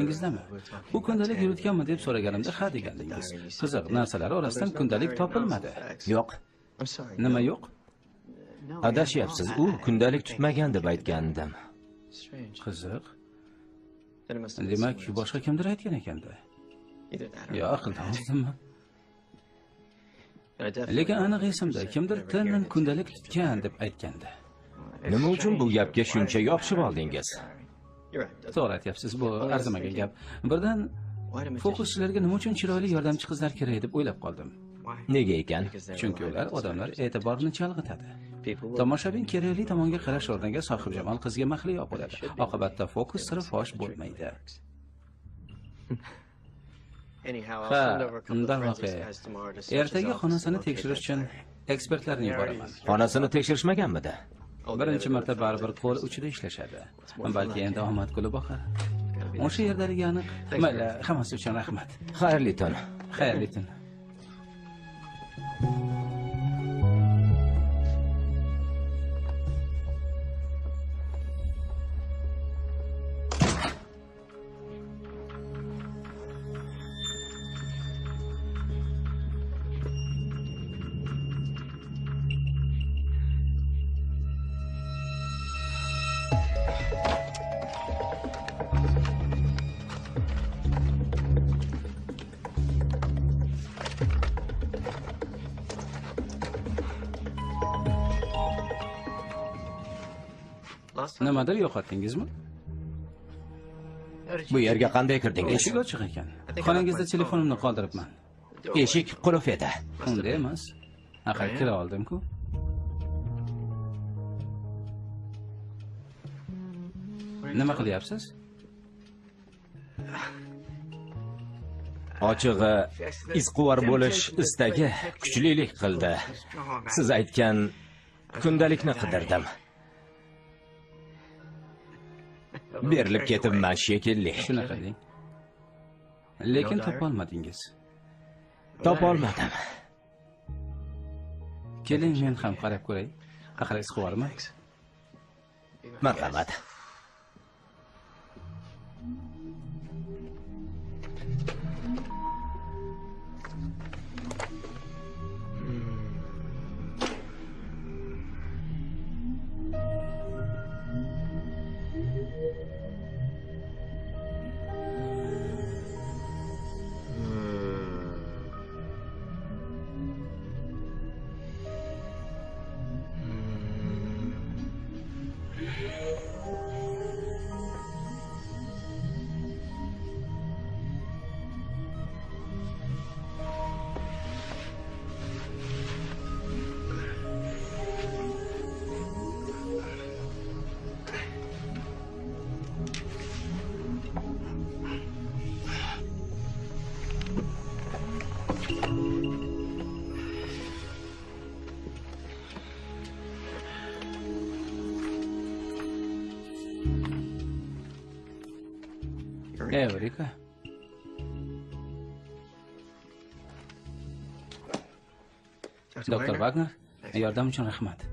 Ingizdami? Bu kundalik yuritganmi deb so'raganimda ha degandingiz. Qiziq, narsalar orasidan kundalik topilmadi. Yo'q, Nima yo'q? adashyapsiz. U kundalik tutmagan deb aytgandim. Qiziq. Demak, boshqa kimdir aytgan ekanda. Yo, aqldan ozdimmi? Lekin aniq esimda, kimdir tinnin kundalik tutgan deb aytgandi. Nima uchun bu gapga shuncha yopishib oldingiz? To'g'ri aytyapsiz, bu arzimagan gap. Birdan fokuschilarga nima uchun chiroyli yordamchi qizlar kerak deb o'ylab qoldim. Nega ekan? Chunki ular odamlar e'tiborini chalg'itadi. Tomoshabin kerakli tomonga qarash o'rniga sohibjamol qizga mahliyo bo'ladi. Oqibatda fokus siri fosh bo'lmaydi. Ha, darvoqe. Ertaga xonasini tekshirish uchun ekspertlarni yuboraman. Xonasini tekshirishmaganmidi? Birinchi marta baribir qo'l uchida ishlashadi. Balki endi omad guli boqar. O'sha yerdaligi aniq. Mayli, hammasi uchun rahmat. Xayrli tun. Xayrli tun. Nimadir yo'qotdingizmi? Bu yerga qanday kirdingiz? Eshik ochiq ekan. Xonangizda telefonimni qoldiribman. Eshik qulf edi. Unday emas. Axir kira oldim-ku. Nima qilyapsiz? Ochig'i, izquvar bo'lish istagi kuchlilik qildi. Siz aytgan kundalikni qidirdim. Berilib ketibman shekilli. Shunaqa deng. Lekin topolmadingiz. Topolmadim. Keling, men ham qarab ko'ray. Axir izquvarmi? Marhamat. Eureka. Doktor Wagner, yordam uchun rahmat.